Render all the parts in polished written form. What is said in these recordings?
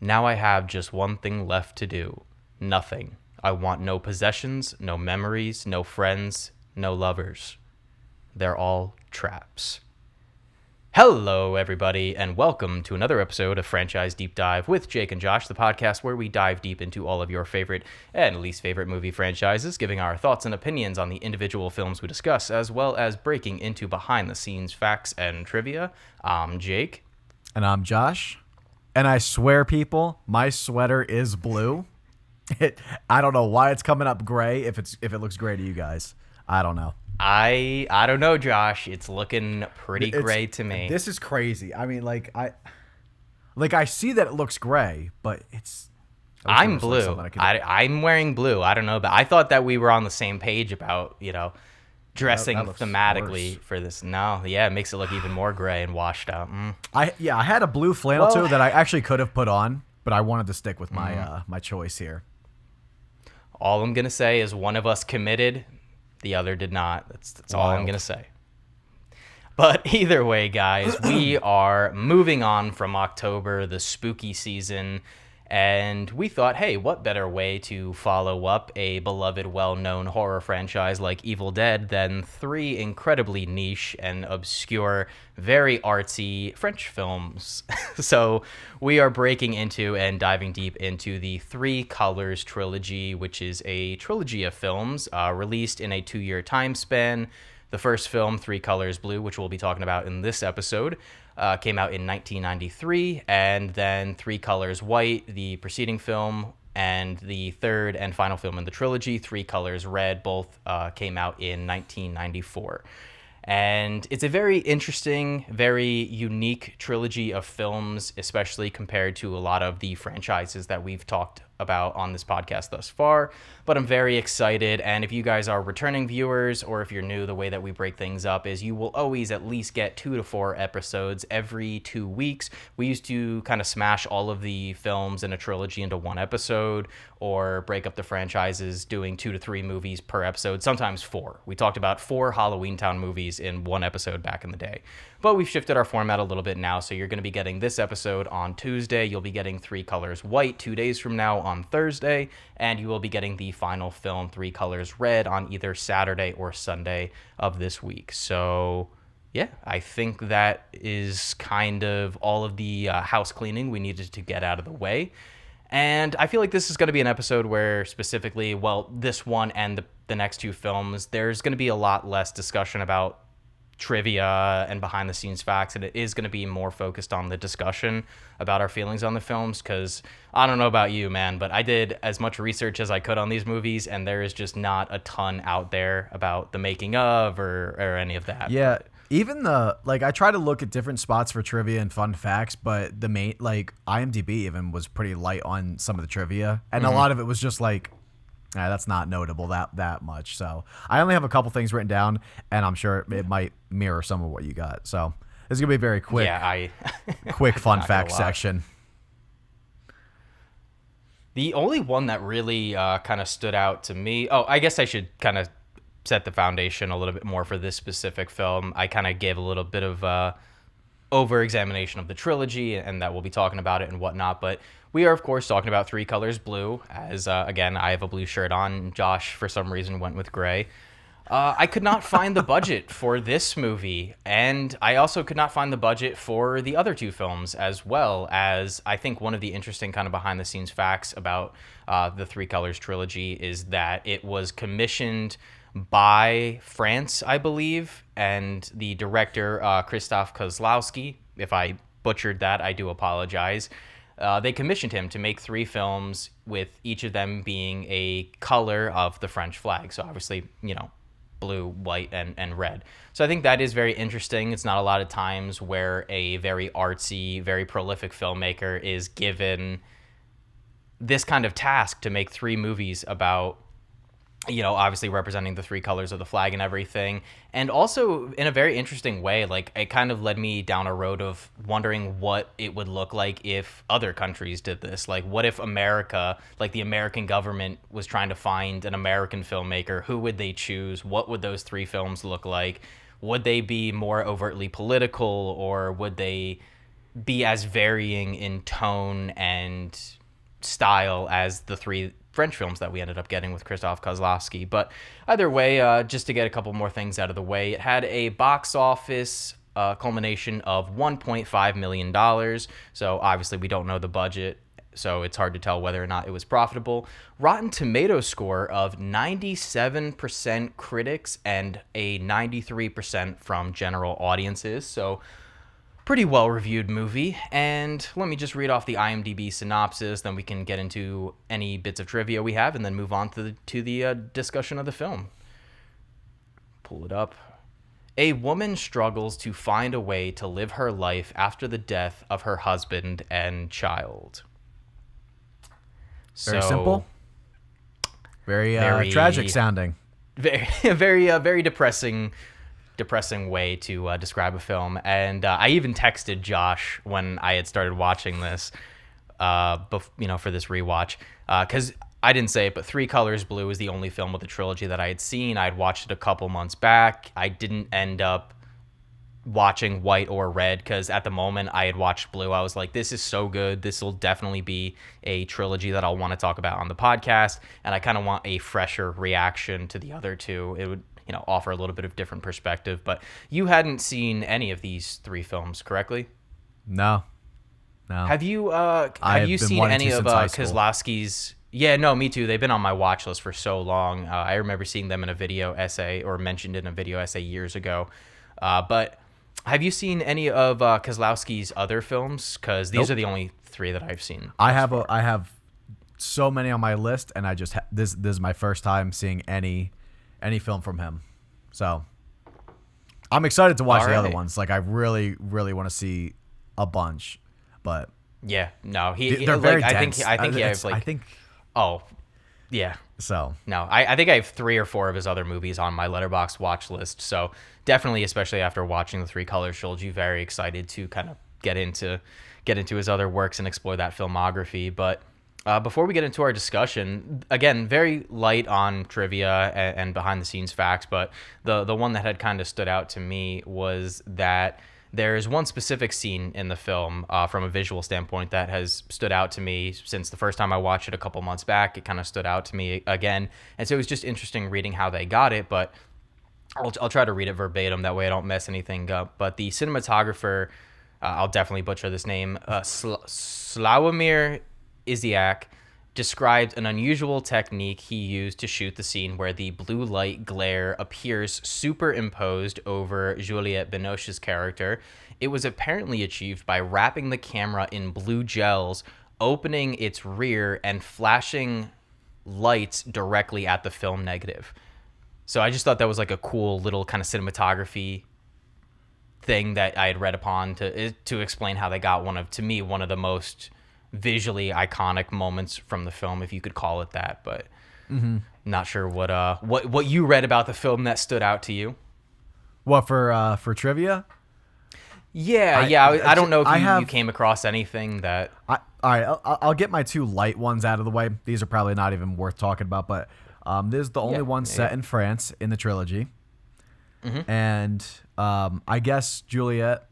Now I have just one thing left to do. Nothing. I want no possessions, no memories, no friends, no lovers. They're all traps. Hello, everybody, and welcome to another episode of Franchise Deep Dive with Jake and Josh, the podcast where we dive deep into all of your favorite and least favorite movie franchises, giving our thoughts and opinions on the individual films we discuss, as well as breaking into behind-the-scenes facts and trivia. I'm Jake. And I'm Josh. And I swear, people, my sweater is blue. I don't know why it's coming up gray. If it looks gray to you guys, I don't know. I don't know, Josh. It's looking pretty gray to me. This is crazy. I mean, I see that it looks gray, but it's. I'm blue. I'm wearing blue. I don't know, but I thought that we were on the same page about dressing that thematically worse. for this. No, yeah, it makes it look even more gray and washed out. I had a blue flannel too that I actually could have put on, but I wanted to stick with my my choice here. All I'm gonna say is one of us committed, the other did not. That's all I'm gonna say. But either way, guys, we are moving on from October, the spooky season, and we thought, hey, what better way to follow up a beloved, well-known horror franchise like Evil Dead than three incredibly niche and obscure, very artsy French films. So we are breaking into and diving deep into the Three Colors trilogy, which is a trilogy of films released in a 2-year time span. The first film, Three Colors Blue, which we'll be talking about in this episode, came out in 1993, and then Three Colors White, the preceding film, and the third and final film in the trilogy, Three Colors Red, both came out in 1994. And it's a very interesting, very unique trilogy of films, especially compared to a lot of the franchises that we've talked about on this podcast thus far. But I'm very excited, and if you guys are returning viewers or if you're new, the way that we break things up is you will always at least get 2 to 4 episodes every 2 weeks. We used to kind of smash all of the films in a trilogy into one episode, or break up the franchises doing 2 to 3 movies per episode, sometimes 4. We talked about 4 Halloween Town movies in one episode back in the day. But we've shifted our format a little bit now, so you're going to be getting this episode on Tuesday. You'll be getting Three Colors White 2 days from now on Thursday, and you will be getting the final film, Three Colors Red, on either Saturday or Sunday of this week. So yeah, I think that is kind of all of the house cleaning we needed to get out of the way. And I feel like this is going to be an episode where specifically, well, this one and the next 2 films, there's going to be a lot less discussion about trivia and behind the scenes facts, and it is going to be more focused on the discussion about our feelings on the films, because I don't know about you, man, but I did as much research as I could on these movies, and there is just not a ton out there about the making of or any of that. Yeah, even I try to look at different spots for trivia and fun facts, but the main, IMDb even was pretty light on some of the trivia, and a lot of it was just that's not notable that much. So I only have a couple things written down, and I'm sure it might mirror some of what you got. So this is gonna be a very quick, quick fun fact section. The only one that really kind of stood out to me. Oh, I guess I should kind of set the foundation a little bit more for this specific film. I kind of gave a little bit of over-examination of the trilogy, and that we'll be talking about it and whatnot, but we are, of course, talking about Three Colors Blue, as, again, I have a blue shirt on. Josh, for some reason, went with gray. I could not find the budget for this movie, and I also could not find the budget for the other 2 films, as well as I think one of the interesting kind of behind-the-scenes facts about the Three Colors trilogy is that it was commissioned by France, I believe, and the director, Krzysztof Kozlowski. If I butchered that, I do apologize. They commissioned him to make 3 films, with each of them being a color of the French flag. So obviously, blue, white, and red. So I think that is very interesting. It's not a lot of times where a very artsy, very prolific filmmaker is given this kind of task to make 3 movies about, obviously representing the 3 colors of the flag and everything. And also in a very interesting way, it kind of led me down a road of wondering what it would look like if other countries did this. What if America, the American government, was trying to find an American filmmaker? Who would they choose? What would those 3 films look like? Would they be more overtly political, or would they be as varying in tone and style as the three French films that we ended up getting with Krzysztof Kozlowski. But either way, just to get a couple more things out of the way, it had a box office culmination of $1.5 million. So obviously we don't know the budget, so it's hard to tell whether or not it was profitable. Rotten Tomatoes score of 97% critics and a 93% from general audiences. So pretty well-reviewed movie. And let me just read off the IMDb synopsis, then we can get into any bits of trivia we have, and then move on to the discussion of the film. Pull it up. A woman struggles to find a way to live her life after the death of her husband and child. Very simple. Very tragic sounding. Very depressing way to describe a film. And I even texted Josh when I had started watching this, for this rewatch, because I didn't say it, but Three Colors Blue is the only film of the trilogy that I had seen. I'd watched it a couple months back. I didn't end up watching White or Red because at the moment I had watched Blue. I was like, this is so good. This will definitely be a trilogy that I'll want to talk about on the podcast. And I kind of want a fresher reaction to the other two. It would, offer a little bit of different perspective. But you hadn't seen any of these three films, correctly? No. Have you seen any of Kozlowski's? Yeah, no, me too. They've been on my watch list for so long. I remember seeing them in a video essay or mentioned in a video essay years ago. But have you seen any of Kozlowski's other films? Because these are the only three that I've seen. I have so many on my list, and I just this is my first time seeing any film from him. So I'm excited to watch the other ones. Like I really want to see a bunch, but yeah, no, they're very dense. I think. Oh, yeah. So no, I think I have 3 or 4 of his other movies on my Letterboxd watch list. So definitely, especially after watching the Three Colors trilogy, very excited to kind of get into his other works and explore that filmography. But before we get into our discussion, again, very light on trivia and behind the scenes facts. But the one that had kind of stood out to me was that there's one specific scene in the film from a visual standpoint that has stood out to me since the first time I watched it a couple months back. It kind of stood out to me again. And so it was just interesting reading how they got it, but I'll try to read it verbatim. That way I don't mess anything up. But the cinematographer, I'll definitely butcher this name, Slawomir Iziak, described an unusual technique he used to shoot the scene where the blue light glare appears superimposed over Juliette Binoche's character. It was apparently achieved by wrapping the camera in blue gels, opening its rear, and flashing lights directly at the film negative. So I just thought that was like a cool little kind of cinematography thing that I had read upon to explain how they got one of the most visually iconic moments from the film, if you could call it that. But not sure what you read about the film that stood out to you. What for trivia? Yeah, I don't know if you came across anything that. All right, I'll get my 2 light ones out of the way. These are probably not even worth talking about, but this is the only one set in France in the trilogy. And I guess Juliette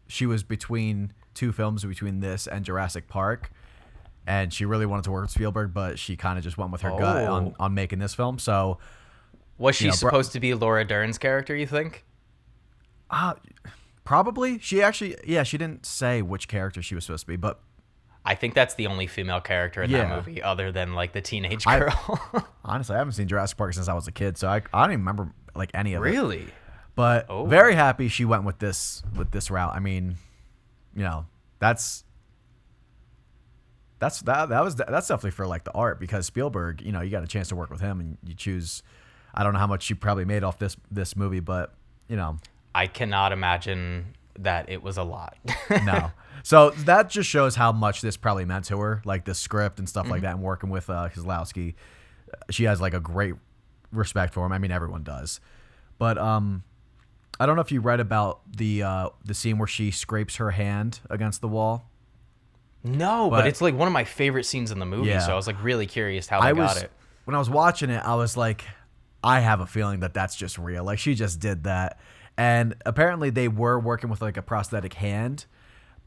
she was between 2 films, between this and Jurassic Park, and she really wanted to work with Spielberg, but she kind of just went with her gut on making this film. So was she supposed to be Laura Dern's character, you think? Probably. She actually, she didn't say which character she was supposed to be, but I think that's the only female character in that movie, other than like the teenage girl. Honestly, I haven't seen Jurassic Park since I was a kid, so I don't even remember like any of it. Really? But very happy she went with this route. I mean, that's definitely for like the art, because Spielberg, you got a chance to work with him, and you choose. I don't know how much she probably made off this movie, but I cannot imagine that it was a lot. No. So that just shows how much this probably meant to her, like the script and stuff like that, and working with Kozlowski. She has like a great respect for him. I mean, everyone does. But I don't know if you read about the scene where she scrapes her hand against the wall. No, but it's like one of my favorite scenes in the movie. Yeah. So I was like really curious how they got it. When I was watching it, I was like, I have a feeling that that's just real. Like she just did that. And apparently they were working with like a prosthetic hand,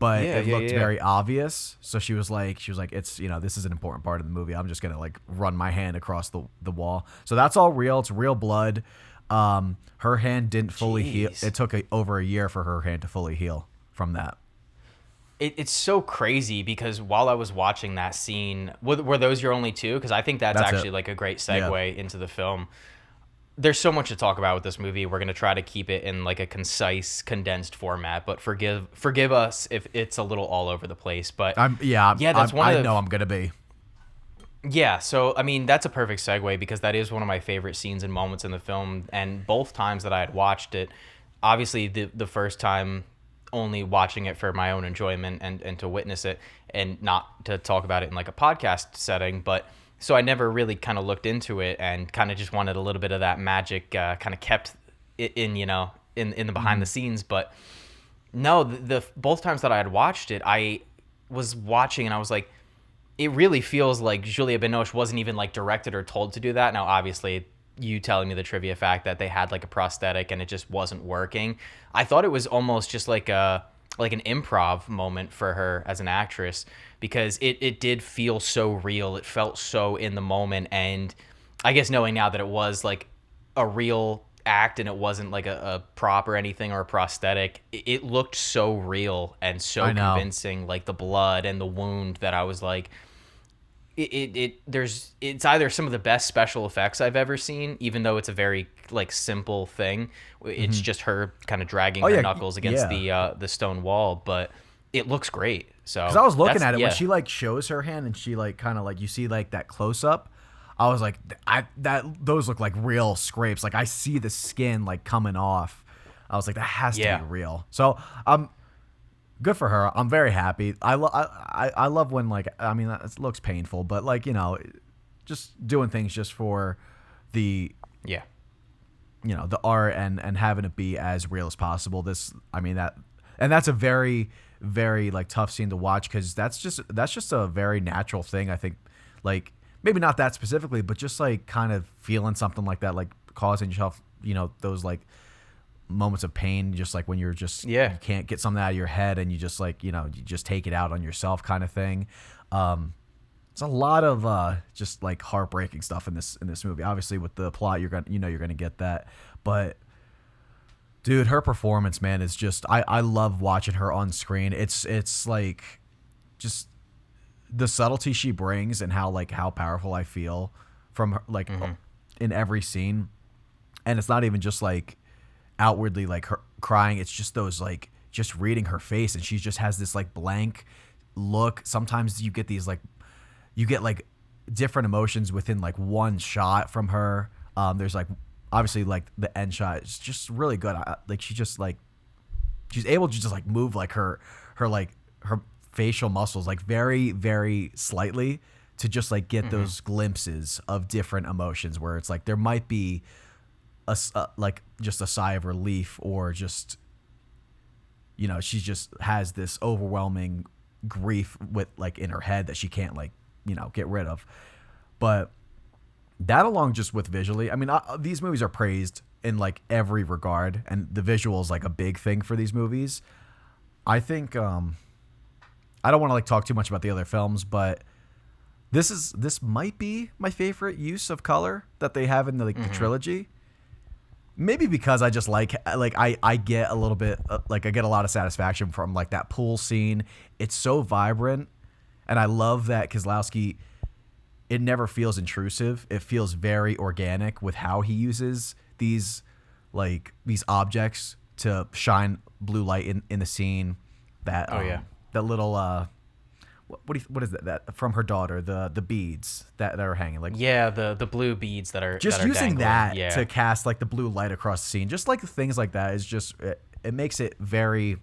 but Yeah, it yeah, looked yeah. very obvious. So she was like, it's, this is an important part of the movie. I'm just gonna like run my hand across the wall. So that's all real. It's real blood. Her hand didn't fully heal. Jeez. It took over a year for her hand to fully heal from that. It's so crazy because while I was watching that scene, were those your only two? Because I think that's That's actually it. like a great Yeah. segue into the film. There's so much to talk about with this movie. We're gonna try to keep it in like a concise, condensed format, but forgive us if it's a little all over the place. But yeah, that's one I of know I'm gonna be. yeah. So I mean, that's a perfect segue because that is one of my favorite scenes and moments in the film. And both times that I had watched it, obviously the first time only watching it for my own enjoyment and to witness it and not to talk about it in like a podcast setting, but so I never really kind of looked into it and kind of just wanted a little bit of that magic kind of kept it in, in the behind the scenes. But no, the both times that I had watched it, I was watching and I was like, it really feels like Julia Binoche wasn't even like directed or told to do that. Now, obviously, you telling me the trivia fact that they had like a prosthetic and it just wasn't working. I thought it was almost just like an improv moment for her as an actress because it did feel so real. It felt so in the moment. And I guess knowing now that it was like a real act and it wasn't like a prop or anything or a prosthetic, it looked so real and so I know. convincing, like the blood and the wound, that I was like, it's either some of the best special effects I've ever seen, even though it's a very like simple thing. It's just her kind of dragging her yeah, knuckles against yeah. the stone wall, but it looks great. So Because I was looking that's- at it when yeah. she like shows her hand and she like kind of like you see like that close up. I was like, those look like real scrapes. Like I see the skin like coming off. I was like, that has to Yeah. be real. So good for her. I'm very happy. I love when like I mean that looks painful, but like just doing things just for the Yeah. the art and having it be as real as possible. This I mean that and that's a very very like tough scene to watch because that's just a very natural thing. I think like maybe not that specifically, but just like kind of feeling something like that, like causing yourself those like moments of pain, just like when you're just you can't get something out of your head and you just like you just take it out on yourself kind of thing. It's a lot of just like heartbreaking stuff in this movie. Obviously with the plot you're gonna get that, but dude, her performance, man, is just I love watching her on screen. It's like just the subtlety she brings and how powerful I feel from her like in every scene. And it's not even just like outwardly like her crying, it's just those like just reading her face and she just has this like blank look. Sometimes you get these like different emotions within like one shot from her. There's like obviously like the end shot is just really good. Like she just like she's able to just like move like her facial muscles like very very slightly to just like get those glimpses of different emotions where it's like there might be like just a sigh of relief or just she just has this overwhelming grief with like in her head that she can't like get rid of. But that along just with visually, I mean these movies are praised in like every regard and the visual is like a big thing for these movies. I think I don't want to like talk too much about the other films, but this might be my favorite use of color that they have in the trilogy. Maybe because I just like I get a little bit like I get a lot of satisfaction from like that pool scene. It's so vibrant, and I love that Kieslowski. It never feels intrusive. It feels very organic with how he uses these objects to shine blue light in the scene. That that little what is that from her daughter, the beads that are hanging like the blue beads that are just that are using dangling. that to cast like the blue light across the scene, just like things like that is just it makes it very,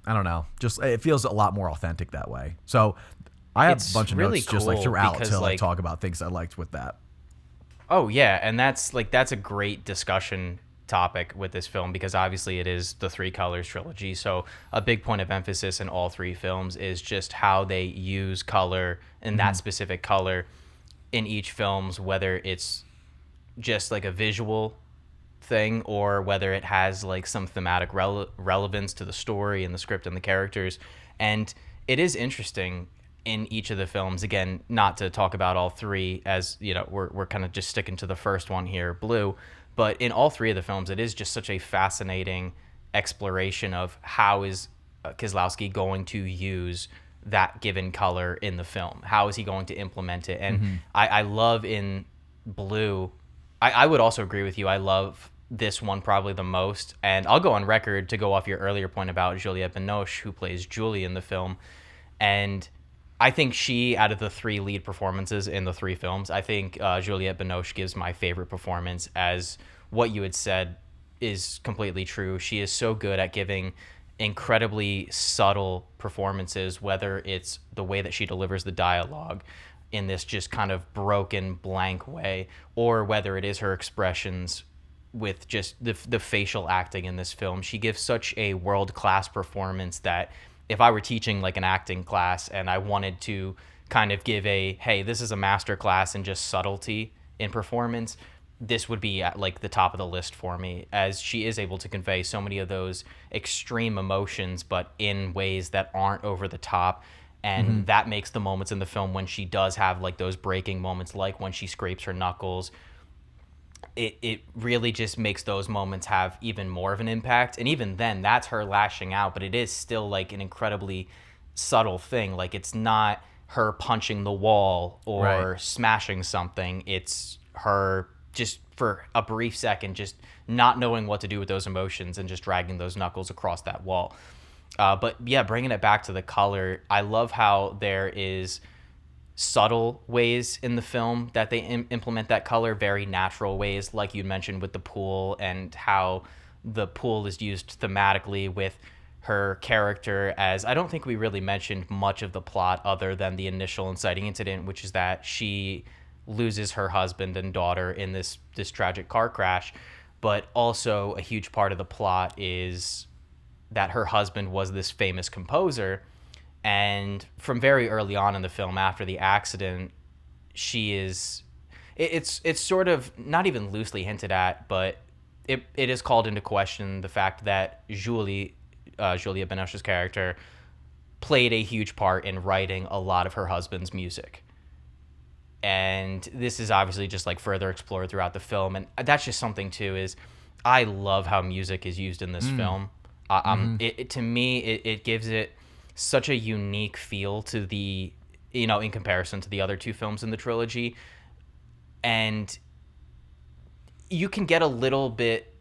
I don't know, just it feels a lot more authentic that way. So I have It's a bunch of really notes just like cool throughout because, to like like, talk about things I liked with that. Oh yeah, and that's a great discussion topic with this film because obviously it is the Three Colors trilogy. So a big point of emphasis in all three films is just how they use color and that specific color in each films, whether it's just like a visual thing or whether it has like some thematic relevance to the story and the script and the characters. And it is interesting in each of the films, again, not to talk about all three, as you know, we're kind of just sticking to the first one here, Blue, but in all three of the films it is just such a fascinating exploration of how is Kieslowski going to use that given color in the film, how is he going to implement it. And I love in Blue, I would also agree with you, I love this one probably the most, and I'll go on record to go off your earlier point about Juliette Binoche, who plays Julie in the film. And I think she, out of the three lead performances in the three films, I think Juliette Binoche gives my favorite performance. As what you had said is completely true. She is so good at giving incredibly subtle performances, whether it's the way that she delivers the dialogue in this just kind of broken, blank way, or whether it is her expressions with just the facial acting in this film. She gives such a world-class performance that if I were teaching like an acting class and I wanted to kind of give a, hey, this is a master class in just subtlety in performance, this would be at like the top of the list for me, as she is able to convey so many of those extreme emotions, but in ways that aren't over the top. And that makes the moments in the film when she does have like those breaking moments, like when she scrapes her knuckles, it really just makes those moments have even more of an impact. And even then, that's her lashing out, but it is still like an incredibly subtle thing. Like, it's not her punching the wall or smashing something. It's her just for a brief second just not knowing what to do with those emotions and just dragging those knuckles across that wall. But yeah, bringing it back to the color, I love how there is subtle ways in the film that they implement that color, very natural ways, like you mentioned with the pool, and how the pool is used thematically with her character. As I don't think we really mentioned much of the plot other than the initial inciting incident, which is that she loses her husband and daughter in this tragic car crash. But also a huge part of the plot is that her husband was this famous composer. And from very early on in the film, after the accident, she is, it's sort of not even loosely hinted at, but it is called into question the fact that Juliette Binoche's character played a huge part in writing a lot of her husband's music. And this is obviously just like further explored throughout the film. And that's just something too, is I love how music is used in this film. To me, it gives it such a unique feel to the, you know, in comparison to the other two films in the trilogy. And you can get a little bit,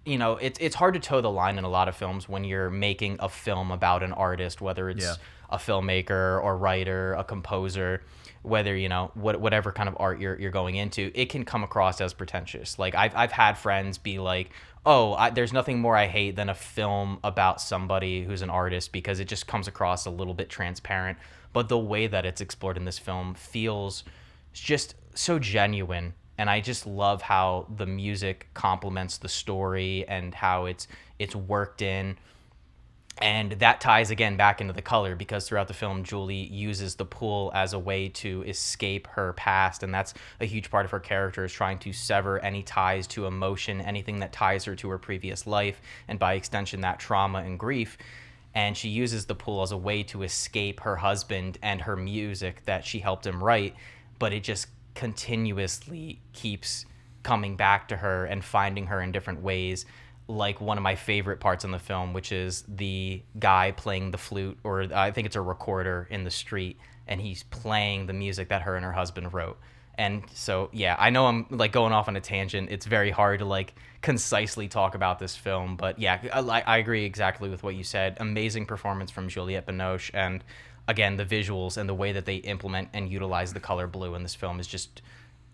you know, it's hard to toe the line in a lot of films when you're making a film about an artist, whether it's a filmmaker or writer, a composer, whether, you know, whatever kind of art you're going into, it can come across as pretentious. Like I've had friends be like, oh, there's nothing more I hate than a film about somebody who's an artist, because it just comes across a little bit transparent. But the way that it's explored in this film feels just so genuine. And I just love how the music complements the story and how it's worked in. And that ties again back into the color, because throughout the film, Julie uses the pool as a way to escape her past. And that's a huge part of her character, is trying to sever any ties to emotion, anything that ties her to her previous life, and by extension, that trauma and grief. And she uses the pool as a way to escape her husband and her music that she helped him write. But it just continuously keeps coming back to her and finding her in different ways. Like one of my favorite parts in the film, which is the guy playing the flute, or I think it's a recorder in the street, and he's playing the music that her and her husband wrote. And so, yeah, I know I'm like going off on a tangent. It's very hard to like concisely talk about this film, but yeah, I agree exactly with what you said. Amazing performance from Juliette Binoche, and again, the visuals and the way that they implement and utilize the color blue in this film is just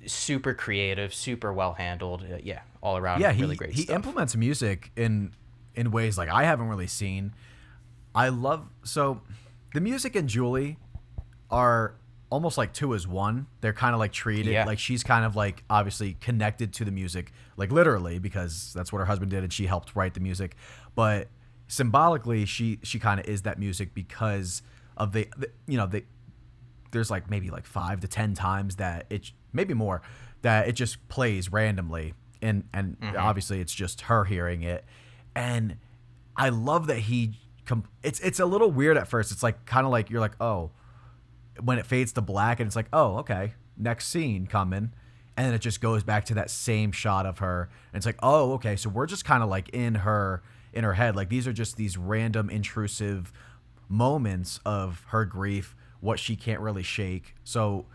super creative, super well handled. Yeah, all around really great stuff. He implements music in ways like I haven't really seen. I love, so the music and Julie are almost like two as one. They're kind of like treated like she's kind of like obviously connected to the music, like literally, because that's what her husband did and she helped write the music. But symbolically, she kind of is that music because of the you know, there's like maybe like 5 to 10 times that it, maybe more, that it just plays randomly and obviously it's just her hearing it, and I love that it's a little weird at first. It's like kind of like you're like, oh, when it fades to black and it's like, oh, okay, next scene coming, and then it just goes back to that same shot of her, and it's like, oh, okay, so we're just kind of like in her head, like these are just these random intrusive moments of her grief, what she can't really shake. So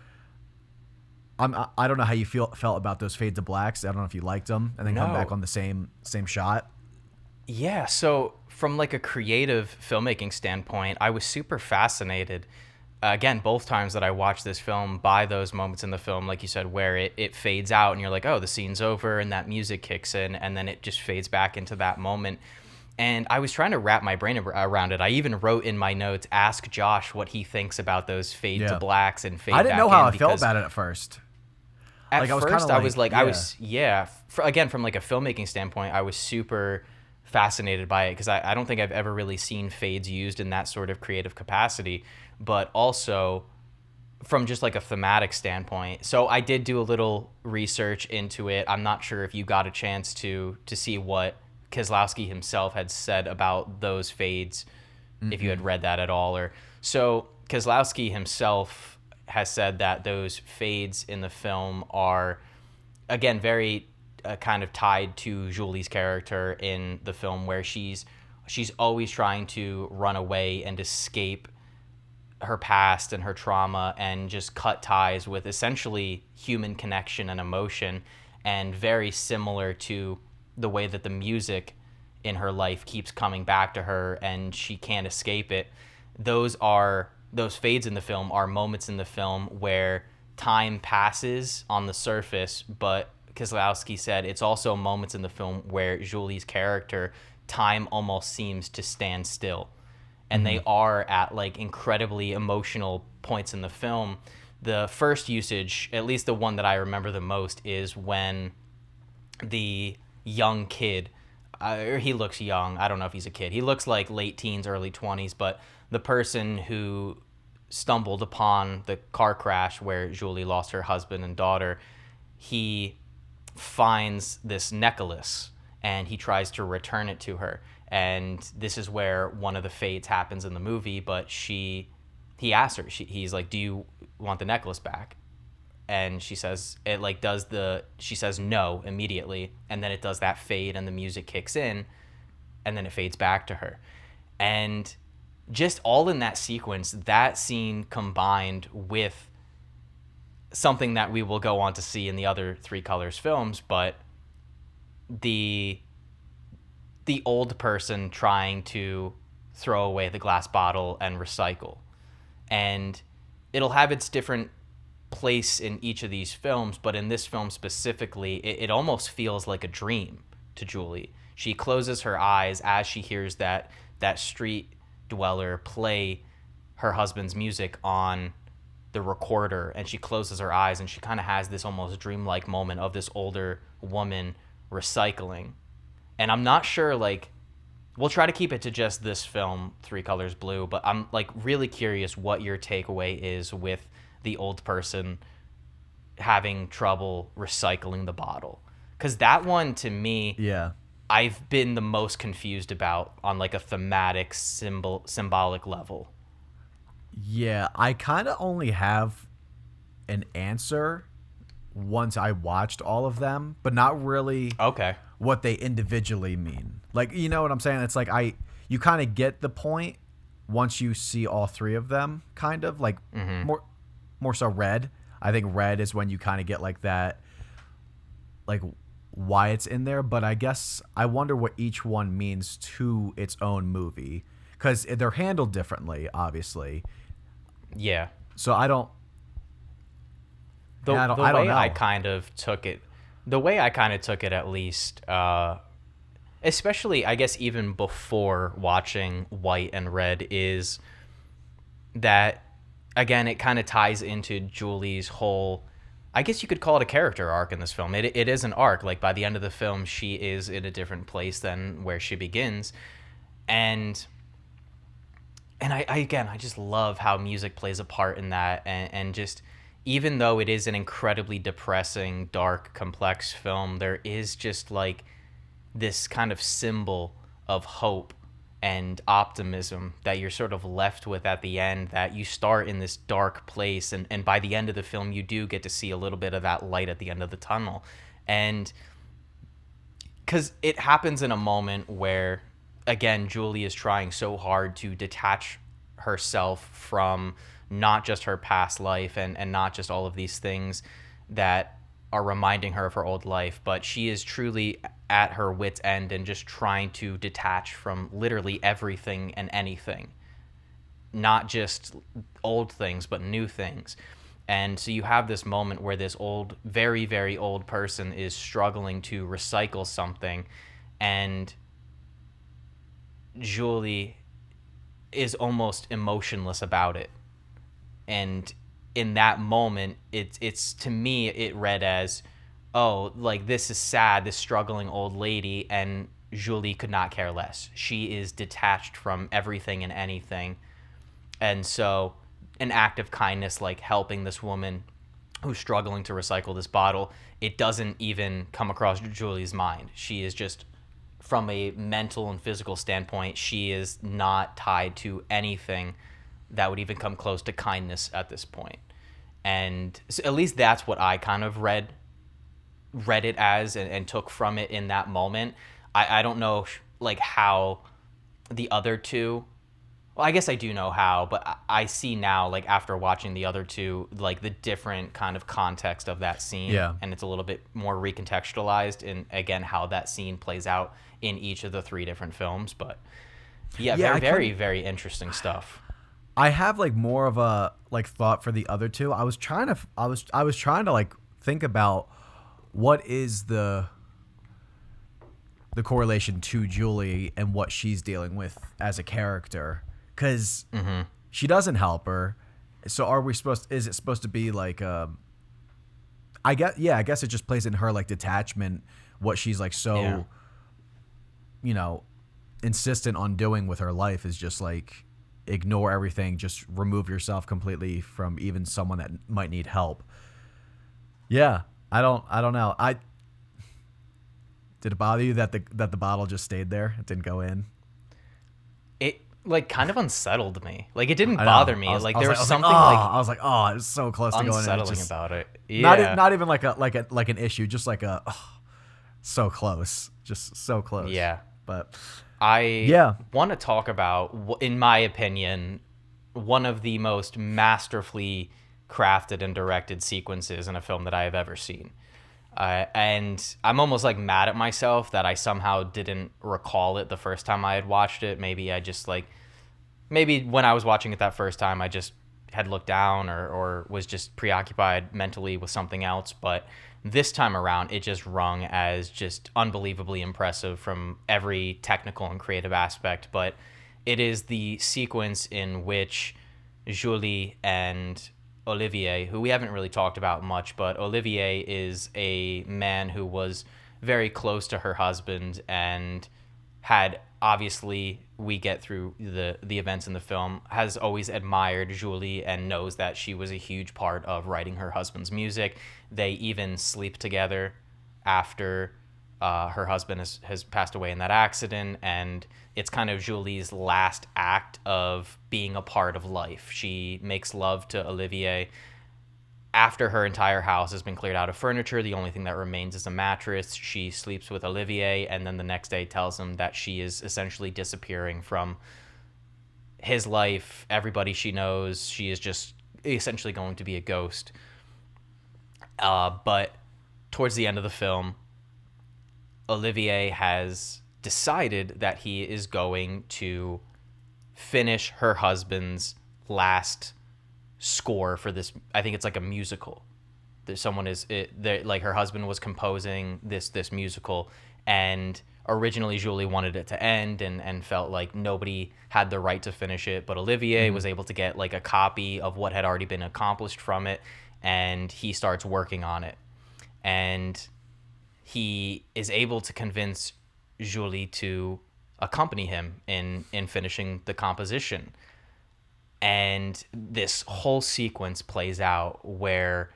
I don't know how you felt about those fade to blacks. I don't know if you liked them and then come back on the same shot. Yeah, so from like a creative filmmaking standpoint, I was super fascinated. Again, both times that I watched this film, by those moments in the film, like you said, where it fades out and you're like, oh, the scene's over, and that music kicks in, and then it just fades back into that moment. And I was trying to wrap my brain around it. I even wrote in my notes, ask Josh what he thinks about those fade to blacks and fade back in. I didn't know how I felt about it at first. At first, I was like, again, from like a filmmaking standpoint, I was super fascinated by it because I don't think I've ever really seen fades used in that sort of creative capacity, but also from just like a thematic standpoint. So I did do a little research into it. I'm not sure if you got a chance to see what Kieslowski himself had said about those fades, if you had read that at all. Or so Kieslowski himself has said that those fades in the film are, again, very kind of tied to Julie's character in the film, where she's always trying to run away and escape her past and her trauma and just cut ties with essentially human connection and emotion, and very similar to the way that the music in her life keeps coming back to her and she can't escape it. Those fades in the film are moments in the film where time passes on the surface, but Kieslowski said it's also moments in the film where Julie's character, time almost seems to stand still. And they are at like incredibly emotional points in the film. The first usage, at least the one that I remember the most, is when the young kid, or he looks young, I don't know if he's a kid, he looks like late teens, early 20s, but the person who stumbled upon the car crash where Julie lost her husband and daughter, he finds this necklace and he tries to return it to her. And this is where one of the fates happens in the movie, but he asks her, he's like, do you want the necklace back? And she says, she says no immediately. And then it does that fade and the music kicks in and then it fades back to her. And just all in that sequence, that scene combined with something that we will go on to see in the other Three Colors films, but the old person trying to throw away the glass bottle and recycle. And it'll have its different place in each of these films, but in this film specifically, it almost feels like a dream to Julie. She closes her eyes as she hears that street dweller play her husband's music on the recorder, and she closes her eyes and she kind of has this almost dreamlike moment of this older woman recycling. And I'm not sure, like, we'll try to keep it to just this film, Three Colors Blue, but I'm like really curious what your takeaway is with the old person having trouble recycling the bottle. Because that one, to me, I've been the most confused about on like a thematic symbolic level. Yeah, I kind of only have an answer once I watched all of them, but not really what they individually mean. Like, you know what I'm saying? It's like you kind of get the point once you see all three of them, kind of like more so Red. I think Red is when you kind of get like that, like why it's in there. But I guess I wonder what each one means to its own movie, because they're handled differently, obviously. Yeah. So I don't. The I don't way know. I kind of took it, at least, especially I guess even before watching White and Red, is that, again, it kind of ties into Julie's whole, I guess you could call it a character arc in this film. It is an arc. Like, by the end of the film, she is in a different place than where she begins. And I just love how music plays a part in that. And just even though it is an incredibly depressing, dark, complex film, there is just like this kind of symbol of hope and optimism that you're sort of left with at the end, that you start in this dark place, and by the end of the film you do get to see a little bit of that light at the end of the tunnel. And because it happens in a moment where, again, Julie is trying so hard to detach herself from not just her past life and not just all of these things that are reminding her of her old life, but she is truly at her wit's end and just trying to detach from literally everything and anything, not just old things, but new things. And so you have this moment where this old, very, very old person is struggling to recycle something, and Julie is almost emotionless about it. And in that moment, it's to me, it read as, oh, like, this is sad, this struggling old lady, and Julie could not care less. She is detached from everything and anything. And so an act of kindness, like helping this woman who's struggling to recycle this bottle, it doesn't even come across Julie's mind. She is just, from a mental and physical standpoint, she is not tied to anything that would even come close to kindness at this point. And so at least that's what I kind of read it as, and took from it in that moment. I don't know like how the other two, well, I guess I do know how, but I see now, like after watching the other two, like the different kind of context of that scene. Yeah. And it's a little bit more recontextualized in, again, how that scene plays out in each of the three different films. But yeah, Yeah, very, very interesting stuff. I have like more of a like thought for the other two. I was trying to like think about what is the correlation to Julie and what she's dealing with as a character, because she doesn't help her. So are we supposed? Is it supposed to be like? I guess it just plays in her like detachment. What she's like so, you know, insistent on doing with her life is just like ignore everything, just remove yourself completely from even someone that might need help. Yeah, I don't know. Did it bother you that the bottle just stayed there? It didn't go in. It like kind of unsettled me. Like it didn't I know. bother me. I was There was something I was like, oh, it's so close to going in. unsettling about it. Yeah. Not even like an issue, just like so close, just so close. Yeah. But I want to talk about, in my opinion, one of the most masterfully crafted and directed sequences in a film that I have ever seen. And I'm almost like mad at myself that I somehow didn't recall it the first time I had watched it. Maybe when I was watching it that first time, I just had looked down or was just preoccupied mentally with something else. But this time around, it just rung as just unbelievably impressive from every technical and creative aspect. But it is the sequence in which Julie and Olivier, who we haven't really talked about much, but Olivier is a man who was very close to her husband and had, obviously, we get through the events in the film, has always admired Julie and knows that she was a huge part of writing her husband's music. They even sleep together after her husband has passed away in that accident, and it's kind of Julie's last act of being a part of life. She makes love to Olivier after her entire house has been cleared out of furniture. The only thing that remains is a mattress. She sleeps with Olivier, and then the next day tells him that she is essentially disappearing from his life, everybody she knows. She is just essentially going to be a ghost. But towards the end of the film, Olivier has decided that he is going to finish her husband's last score for this. I think it's like a musical. Like her husband was composing this musical, and originally Julie wanted it to end and felt like nobody had the right to finish it, but Olivier was able to get like a copy of what had already been accomplished from it, and he starts working on it. And he is able to convince Julie to accompany him in finishing the composition. And this whole sequence plays out where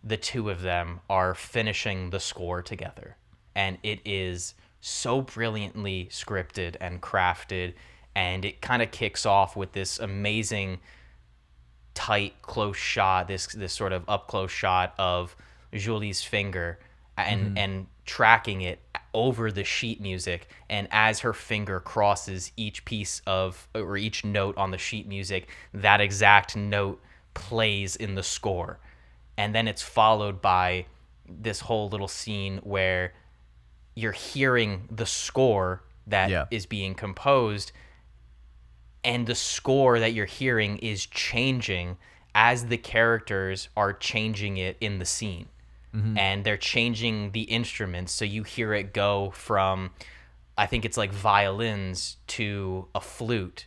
the two of them are finishing the score together. And it is so brilliantly scripted and crafted. And it kind of kicks off with this amazing tight close shot, this sort of up close shot of Julie's finger, and tracking it over the sheet music, and as her finger crosses each piece of, or each note on the sheet music, that exact note plays in the score. And then it's followed by this whole little scene where you're hearing the score that is being composed, and the score that you're hearing is changing as the characters are changing it in the scene. And they're changing the instruments, so you hear it go from, I think it's like violins to a flute,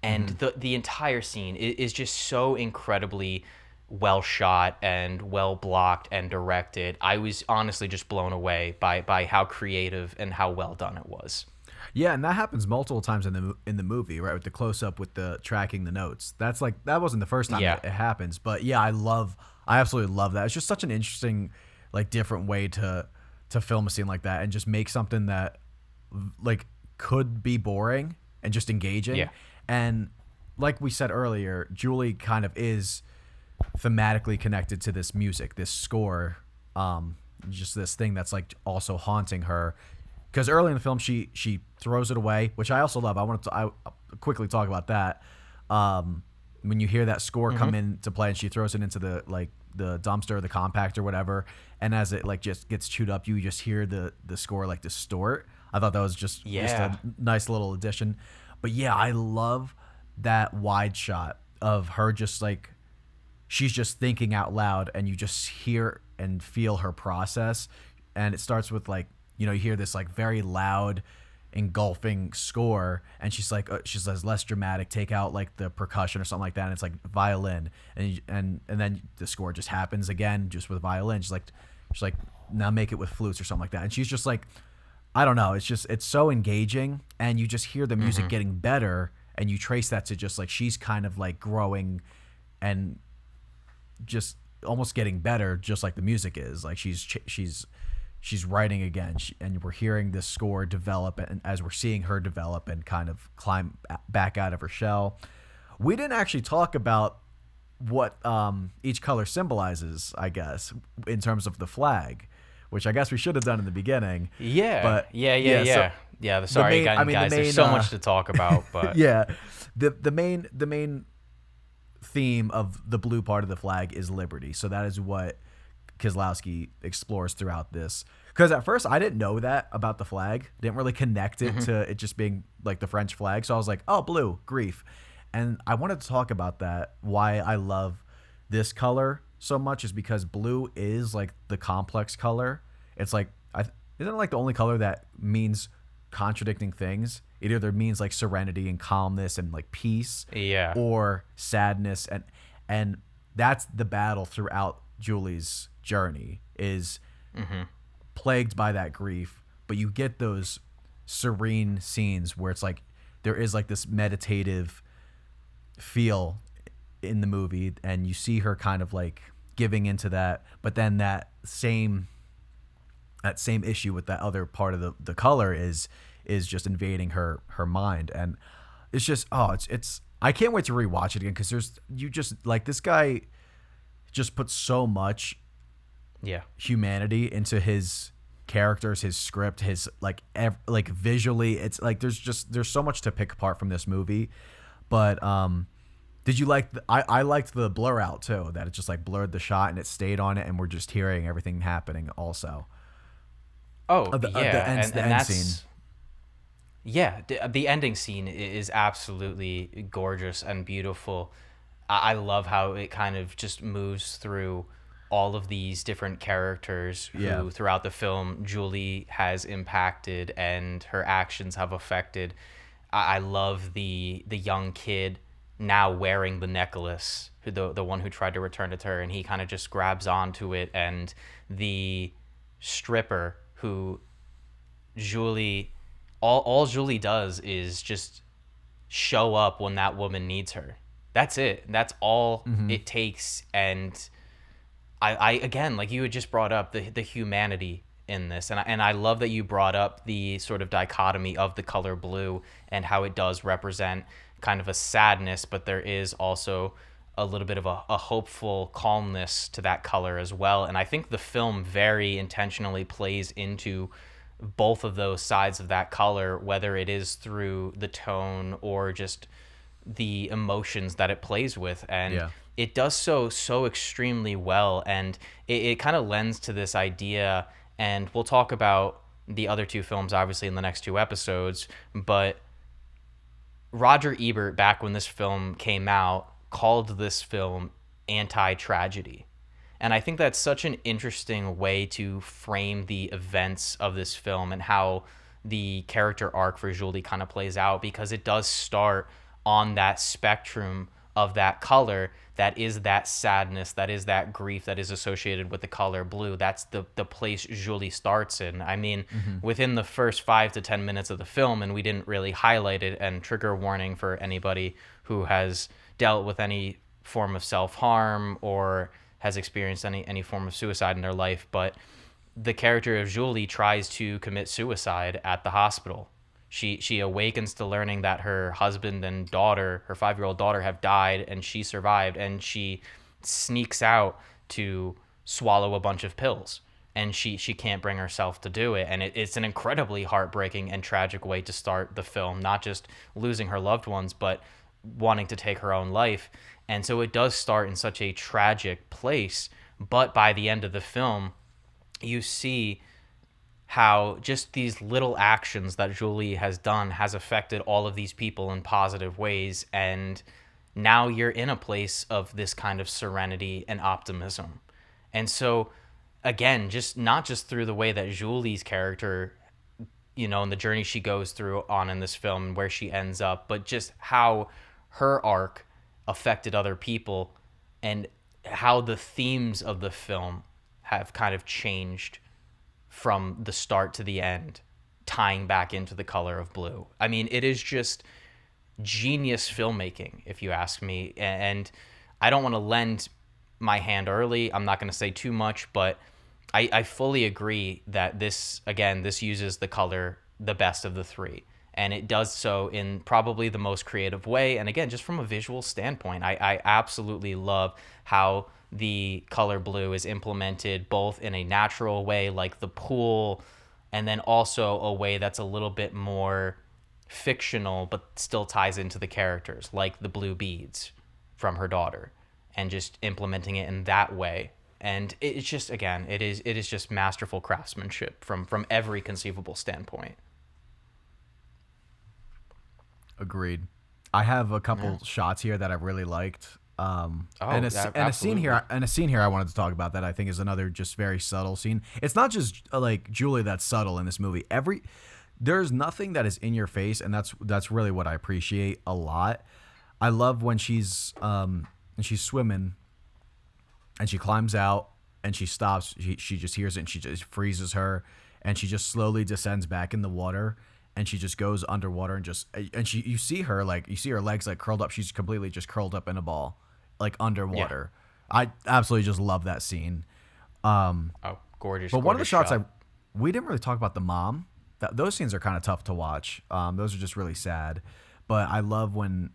and the entire scene is just so incredibly well shot and well blocked and directed. I was honestly just blown away by how creative and how well done it was. Yeah, and that happens multiple times in the movie, right? With the close up, with the tracking the notes. That's like, that wasn't the first time it happens, but yeah, I absolutely love that. It's just such an interesting, like, different way to film a scene like that, and just make something that like could be boring and just engaging. Yeah. And like we said earlier, Julie kind of is thematically connected to this music, this score, just this thing that's like also haunting her. Because early in the film, she throws it away, which I also love. I quickly talk about that. When you hear that score come into play, and she throws it into the dumpster, the compact or whatever, and as it like just gets chewed up, you just hear the score like distort. I thought that was just a nice little addition. But yeah, I love that wide shot of her just like, she's just thinking out loud, and you just hear and feel her process. And it starts with like, you hear this like very loud, engulfing score, and she's like, she says less dramatic, take out like the percussion or something like that, and it's like violin, and then the score just happens again, just with violin. She's like, now make it with flutes or something like that, and she's just like, I don't know, it's so engaging, and you just hear the music getting better, and you trace that to just like, she's kind of like growing and just almost getting better, just like the music is like, she's writing again, and we're hearing this score develop, and as we're seeing her develop and kind of climb back out of her shell. We didn't actually talk about what each color symbolizes, I guess, in terms of the flag, which I guess we should have done in the beginning. Yeah, but yeah. Sorry, guys. There's so much to talk about, but yeah, the main theme of the blue part of the flag is liberty. So that is what Kieslowski explores throughout this. Because at first I didn't know that about the flag, didn't really connect it to it just being like the French flag. So I was like, oh, blue, grief. And I wanted to talk about that. Why I love this color so much is because blue is like the complex color. It's like, isn't it like the only color that means contradicting things? It either means like serenity and calmness and like peace, or sadness, and that's the battle throughout Julie's journey, is plagued by that grief, but you get those serene scenes where it's like there is like this meditative feel in the movie, and you see her kind of like giving into that, but then that same issue with that other part of the color is just invading her mind. And it's just, it's I can't wait to rewatch it again, because you just like, this guy just puts so much humanity into his characters, his script, his like visually. It's like there's so much to pick apart from this movie. But did you like I liked the blur out too, that it just like blurred the shot and it stayed on it, and we're just hearing everything happening also. The end scene. Yeah, the ending scene is absolutely gorgeous and beautiful. I love how it kind of just moves through all of these different characters who throughout the film Julie has impacted and her actions have affected. I love the young kid now wearing the necklace, the one who tried to return it to her, and he kind of just grabs onto it, and the stripper who Julie, all Julie does is just show up when that woman needs her. That's it. That's all it takes. And I again, like you had just brought up the humanity in this, and I love that you brought up the sort of dichotomy of the color blue and how it does represent kind of a sadness, but there is also a little bit of a hopeful calmness to that color as well. And I think the film very intentionally plays into both of those sides of that color, whether it is through the tone or just the emotions that it plays with. And Yeah. it does so extremely well. And it kind of lends to this idea, and we'll talk about the other two films obviously in the next two episodes, but Roger Ebert, back when this film came out, called this film anti-tragedy. And I think that's such an interesting way to frame the events of this film and how the character arc for Julie kind of plays out, because it does start on that spectrum of that color that is that sadness, that is that grief that is associated with the color blue. That's the place Julie starts in. I mean, within the first 5 to 10 minutes of the film, and we didn't really highlight it, and trigger warning for anybody who has dealt with any form of self-harm or has experienced any form of suicide in their life, but the character of Julie tries to commit suicide at the hospital. She awakens to learning that her husband and daughter, her 5-year-old daughter, have died, and she survived, and she sneaks out to swallow a bunch of pills, and she can't bring herself to do it. And it's an incredibly heartbreaking and tragic way to start the film, not just losing her loved ones, but wanting to take her own life. And so it does start in such a tragic place, but by the end of the film, you see how just these little actions that Julie has done has affected all of these people in positive ways. And now you're in a place of this kind of serenity and optimism. And so, again, just not just through the way that Julie's character, and the journey she goes through on in this film and where she ends up, but just how her arc affected other people and how the themes of the film have kind of changed from the start to the end, tying back into the color of blue. I mean, it is just genius filmmaking, if you ask me. And I don't want to lend my hand early. I'm not going to say too much, but I fully agree that this uses the color the best of the three. And it does so in probably the most creative way. And again, just from a visual standpoint, I absolutely love how the color blue is implemented both in a natural way, like the pool, and then also a way that's a little bit more fictional, but still ties into the characters, like the blue beads from her daughter, and just implementing it in that way. And it's just, again, it is just masterful craftsmanship from every conceivable standpoint. Agreed. I have a couple shots here that I really liked. And a scene here I wanted to talk about that I think is another just very subtle scene. It's not just like Julie that's subtle in this movie. There's nothing that is in your face, and that's really what I appreciate a lot. I love when she's swimming and she climbs out and she stops. She just hears it and she just freezes her, and she just slowly descends back in the water. And she just goes underwater you see her legs like curled up. She's completely just curled up in a ball, like underwater. Yeah. I absolutely just love that scene. Gorgeous. But one of the shots shot. we didn't really talk about the mom. Those scenes are kind of tough to watch. Those are just really sad. But I love when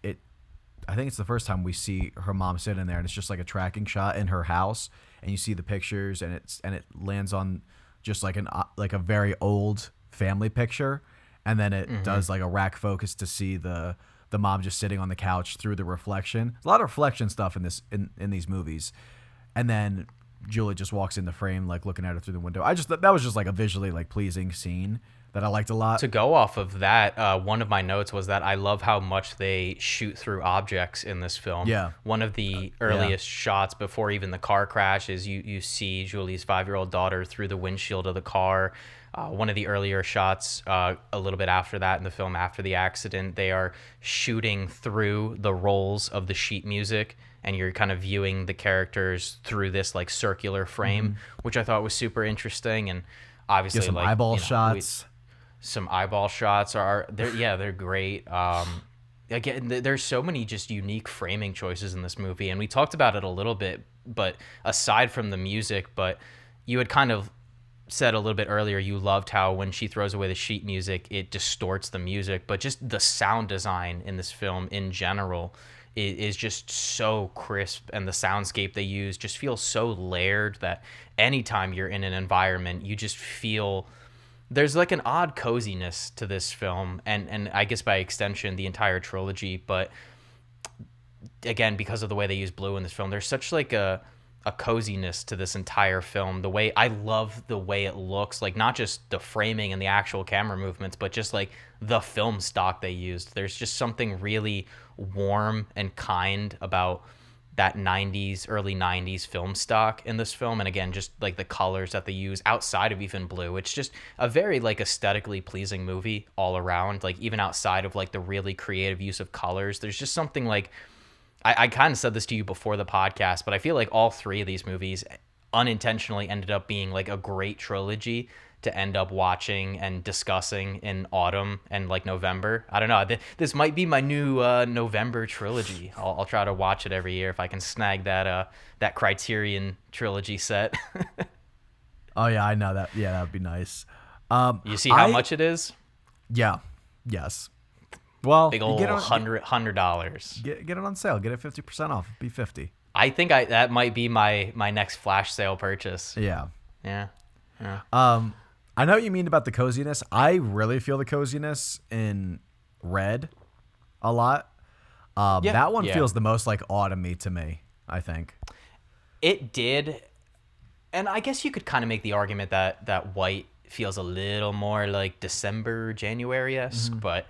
I think it's the first time we see her mom sitting there, and it's just like a tracking shot in her house, and you see the pictures, and it lands on just like a very old family picture, and then it does like a rack focus to see the mom just sitting on the couch through the reflection. There's a lot of reflection stuff in these movies, and then Julie just walks in the frame like looking at her through the window. That was just like a visually like pleasing scene that I liked a lot. To go off of that, one of my notes was that I love how much they shoot through objects in this film. Yeah. One of the earliest shots before even the car crash is you see Julie's 5-year-old daughter through the windshield of the car. One of the earlier shots, a little bit after that in the film, after the accident, they are shooting through the rolls of the sheet music, and you're kind of viewing the characters through this like circular frame, which I thought was super interesting. And obviously, some like eyeball shots. Some eyeball shots they're great. again, there's so many just unique framing choices in this movie, and we talked about it a little bit, but aside from the music, but you had kind of said a little bit earlier you loved how when she throws away the sheet music, it distorts the music, but just the sound design in this film in general is just so crisp, and the soundscape they use just feels so layered that anytime you're in an environment, you just feel there's like an odd coziness to this film, and I guess by extension the entire trilogy. But again, because of the way they use blue in this film, there's such like a coziness to this entire film. The way I love the way it looks, like not just the framing and the actual camera movements, but just like the film stock they used. There's just something really warm and kind about that 90s, early 90s film stock in this film. And again, just like the colors that they use outside of even blue, it's just a very like aesthetically pleasing movie all around. Like even outside of like the really creative use of colors, there's just something like, I kind of said this to you before the podcast, but I feel like all three of these movies unintentionally ended up being like a great trilogy to end up watching and discussing in autumn and like November. I don't know. This might be my new November trilogy. I'll try to watch it every year if I can snag that Criterion trilogy set. Oh yeah, I know that. Yeah, that would be nice. You see how much it is? Yeah. Yes. Well, big old $100. Get it on sale. Get it 50% off. It'd be 50. I think that might be my next flash sale purchase. Yeah. Yeah. I know what you mean about the coziness. I really feel the coziness in Red a lot. That one feels the most like autumny to me, I think. It did. And I guess you could kind of make the argument that White feels a little more like December, January-esque, but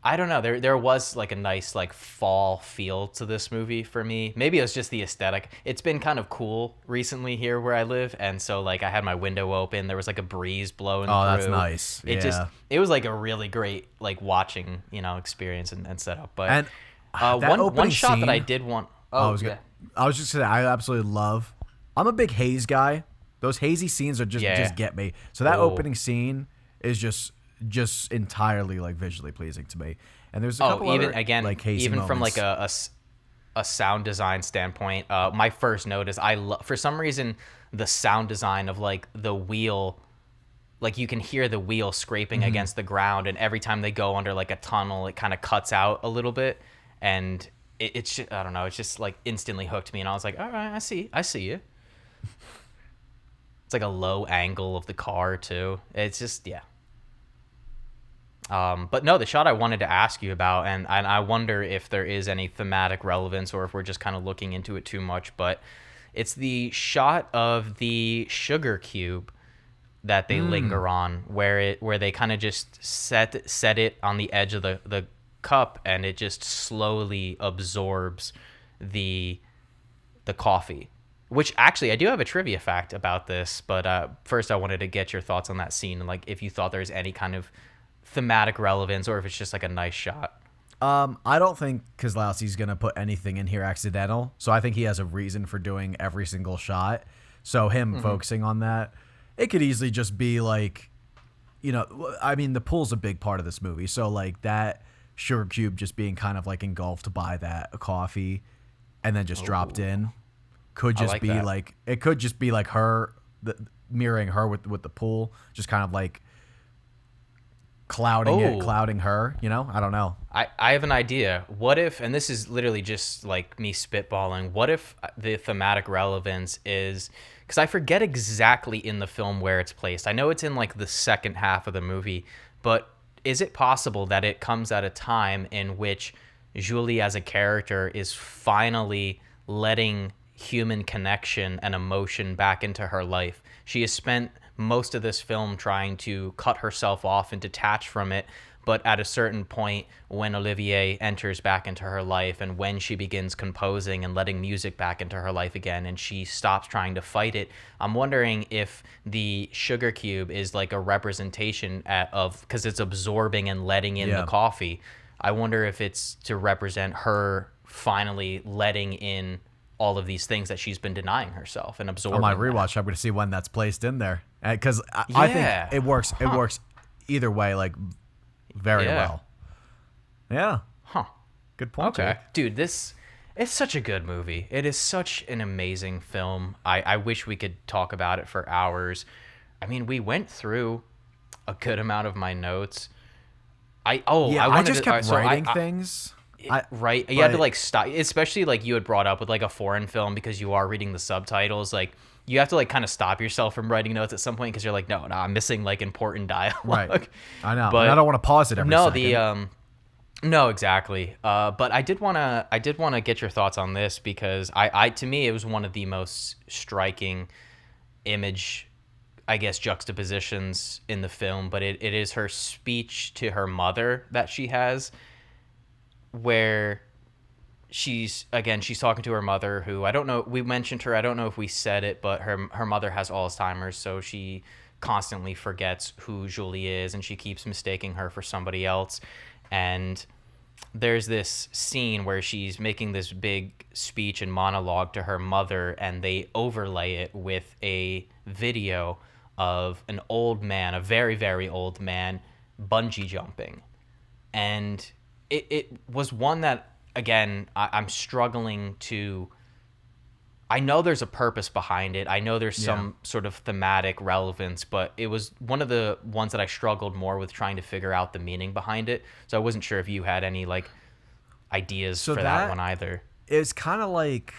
I don't know. There was like a nice like fall feel to this movie for me. Maybe it was just the aesthetic. It's been kind of cool recently here where I live, and so like I had my window open. There was like a breeze blowing through. Oh, that's nice. It was like a really great like watching experience and setup. But and one shot scene, that I did want. I was just gonna say I absolutely love. I'm a big haze guy. Those hazy scenes are just get me. So that opening scene is just entirely like visually pleasing to me. And there's a couple even other, again like hazy even moments. from like a sound design standpoint, my first note is for some reason the sound design of like the wheel, like you can hear the wheel scraping against the ground, and every time they go under like a tunnel it kind of cuts out a little bit, and it's just, I don't know, it's just like instantly hooked me, and I was like, all right, I see you. It's like a low angle of the car too. It's just but no, the shot I wanted to ask you about, and I wonder if there is any thematic relevance or if we're just kind of looking into it too much, but it's the shot of the sugar cube that they linger on, where they kind of just set it on the edge of the cup, and it just slowly absorbs the coffee. Which actually, I do have a trivia fact about this, but first I wanted to get your thoughts on that scene, and like if you thought there's any kind of thematic relevance or if it's just like a nice shot. I don't think Kozlowski's gonna put anything in here accidental, so I think he has a reason for doing every single shot. So him focusing on that, it could easily just be like, I mean, the pool's a big part of this movie, so like that sugar cube just being kind of like engulfed by that coffee and then just dropped in could just be like it could just be like her mirroring her with the pool, just kind of like clouding her, I don't know. I have an idea. What if, and this is literally just like me spitballing, what if the thematic relevance is, because I forget exactly in the film where it's placed. I know it's in like the second half of the movie, but is it possible that it comes at a time in which Julie as a character is finally letting human connection and emotion back into her life? She has spent most of this film trying to cut herself off and detach from it, but at a certain point when Olivier enters back into her life and when she begins composing and letting music back into her life again and she stops trying to fight it, I'm wondering if the sugar cube is like a representation of, because it's absorbing and letting in the coffee, I wonder if it's to represent her finally letting in all of these things that she's been denying herself and absorbing. On my rewatch, I'm going to see when that's placed in there, because I think it works. It works either way, like very well. Yeah. Huh. Good point, Okay. Jake. Dude, it's such a good movie. It is such an amazing film. I wish we could talk about it for hours. I mean, we went through a good amount of my notes. Yeah, I I wanted just to kept writing things. right. You had to But like stop, especially like you had brought up with like a foreign film because you are reading the subtitles. Like you have to like kind of stop yourself from writing notes at some point because you're like, no, I'm missing like important right, dialogue. I know, and But I don't want to pause it every no, second. no, exactly. But I did wanna get your thoughts on this because to me, it was one of the most striking image, I guess, juxtapositions in the film. But it is her speech to her mother that she has, where she's talking to her mother, who I don't know. We mentioned her. I don't know if we said it, but her mother has Alzheimer's, so she constantly forgets who Julie is, and she keeps mistaking her for somebody else. And there's this scene where she's making this big speech and monologue to her mother, and they overlay it with a video of an old man, a very, very old man, bungee jumping. And it was one that, again, I'm struggling to. I know there's a purpose behind it. I know there's some sort of thematic relevance, but it was one of the ones that I struggled more with trying to figure out the meaning behind it. So I wasn't sure if you had any like ideas So for that one either. it's kind of like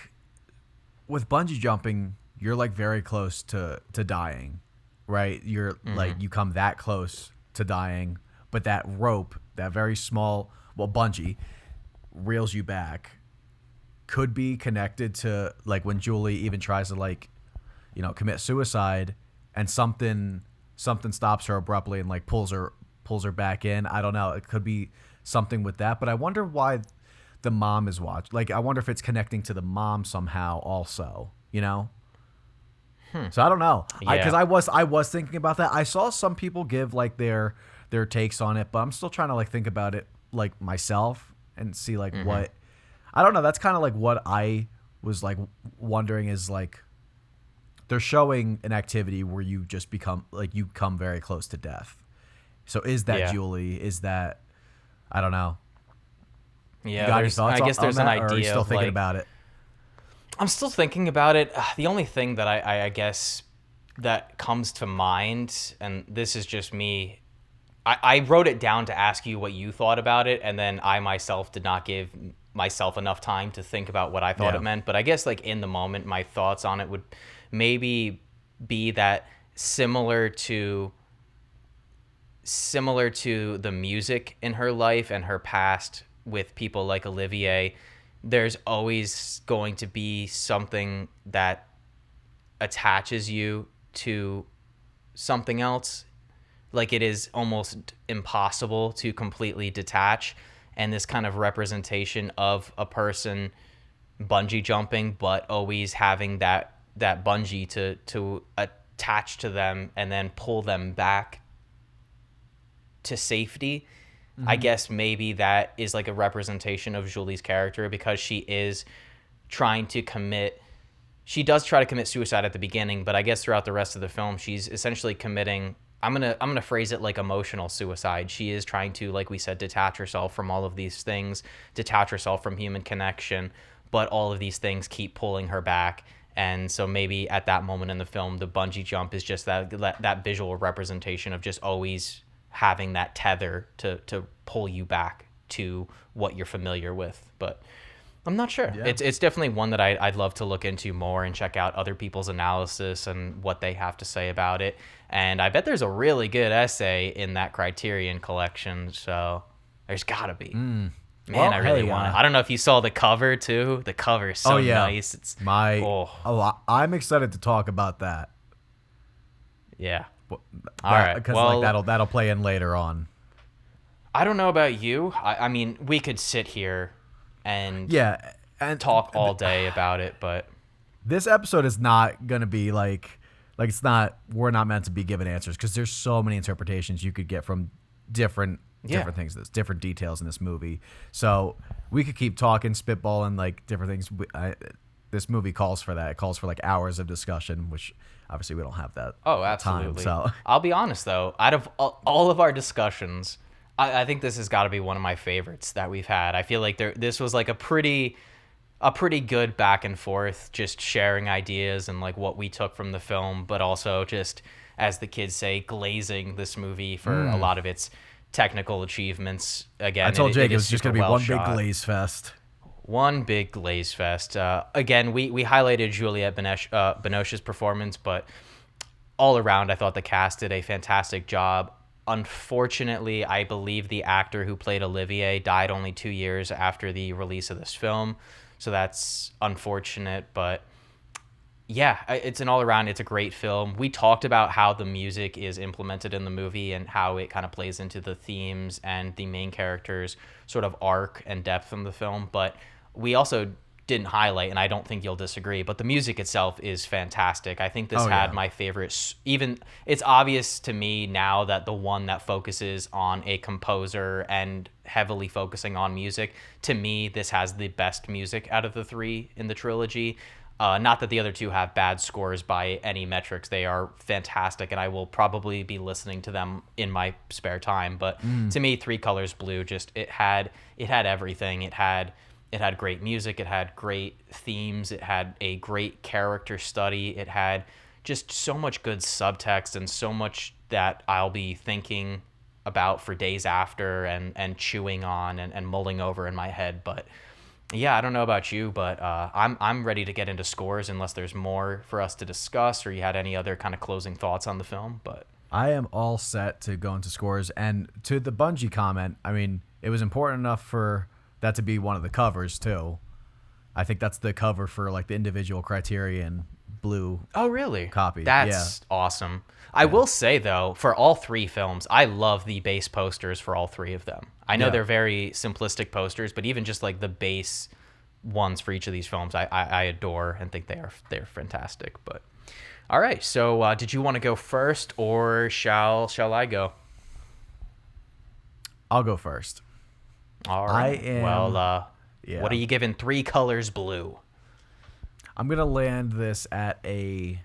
with bungee jumping, you're like very close to dying, right? You're like you come that close to dying, but that rope, that very small, well, bungee, reels you back. Could be connected to like when Julie even tries to like, commit suicide, and something stops her abruptly and like pulls her back in. I don't know. It could be something with that, but I wonder why the mom is watched. Like I wonder if it's connecting to the mom somehow also. So I don't know. Yeah. Because I was thinking about that. I saw some people give like their takes on it, but I'm still trying to like think about it like myself and see like what. I don't know. That's kind of like what I was like wondering is like they're showing an activity where you just become like you come very close to death. So is that Julie? Is that I don't know. Yeah, You got any thoughts I guess on there's an that, or idea are you still of thinking like, about it? I'm still thinking about it. The only thing that I guess that comes to mind, and this is just me, I wrote it down to ask you what you thought about it, and then I myself did not give myself enough time to think about what I thought it meant. But I guess like in the moment, my thoughts on it would maybe be that similar to the music in her life and her past with people like Olivier, there's always going to be something that attaches you to something else. Like it is almost impossible to completely detach. And this kind of representation of a person bungee jumping, but always having that bungee to attach to them and then pull them back to safety. I guess maybe that is like a representation of Julie's character, because she is trying to commit. She does try to commit suicide at the beginning, but I guess throughout the rest of the film, she's essentially committing. I'm gonna phrase it like emotional suicide. She is trying to, like we said, detach herself from all of these things, detach herself from human connection, but all of these things keep pulling her back. And so maybe at that moment in the film, the bungee jump is just that visual representation of just always having that tether to pull you back to what you're familiar with. But I'm not sure. Yeah. It's definitely one that I'd love to look into more and check out other people's analysis and what they have to say about it. And I bet there's a really good essay in that Criterion collection, so there's gotta be. Man, Well, I really hey, want to. I don't know if you saw the cover too. The cover is so nice. It's I'm excited to talk about that. Yeah. All right. Because Well, like that'll play in later on. I don't know about you. I mean, we could sit here and and talk all day about it, but this episode is not gonna be like it's not. We're not meant to be given answers because there's so many interpretations you could get from different things, different details in this movie. So we could keep talking, spitballing like different things. This movie calls for that. It calls for like hours of discussion, which obviously we don't have that. oh, absolutely. Time, so I'll be honest though, out of all of our discussions, I think this has got to be one of my favorites that we've had. I feel like this was like a pretty good back and forth, just sharing ideas and like what we took from the film, but also just, as the kids say, glazing this movie for a lot of its technical achievements. Again, I told Jake it it is was just super going to be well one shot. big glaze fest. One big glaze fest. Again, we highlighted Juliette Binoche's performance, but all around, I thought the cast did a fantastic job. Unfortunately, I believe the actor who played Olivier died only 2 years after the release of this film, so that's unfortunate. But yeah, it's an all around, it's a great film. We talked about how the music is implemented in the movie and how it kind of plays into the themes and the main character's sort of arc and depth in the film. But we also didn't highlight, and I don't think you'll disagree, but the music itself is fantastic. I think this had my favorite. Even it's obvious to me now that the one that focuses on a composer and heavily focusing on music, to me, this has the best music out of the three in the trilogy. Not that the other two have bad scores by any metrics. They are fantastic, and I will probably be listening to them in my spare time. But to me, Three Colors Blue just it had everything. It had great music. It had great themes. It had a great character study. It had just so much good subtext and so much that I'll be thinking about for days after and chewing on and mulling over in my head. But yeah, I don't know about you, but I'm ready to get into scores unless there's more for us to discuss or you had any other kind of closing thoughts on the film. But I am all set to go into scores. And to the Bungie comment, I mean, it was important enough for that to be one of the covers too. I think that's the cover for like the individual Criterion Blue. Oh, really? Copy. That's awesome. I will say though, for all three films, I love the base posters for all three of them. I know they're very simplistic posters, but even just like the base ones for each of these films, I adore and think they're fantastic. But all right, so did you want to go first, or shall I go? I'll go first. All right. What are you giving Three Colors Blue? I'm gonna land this at a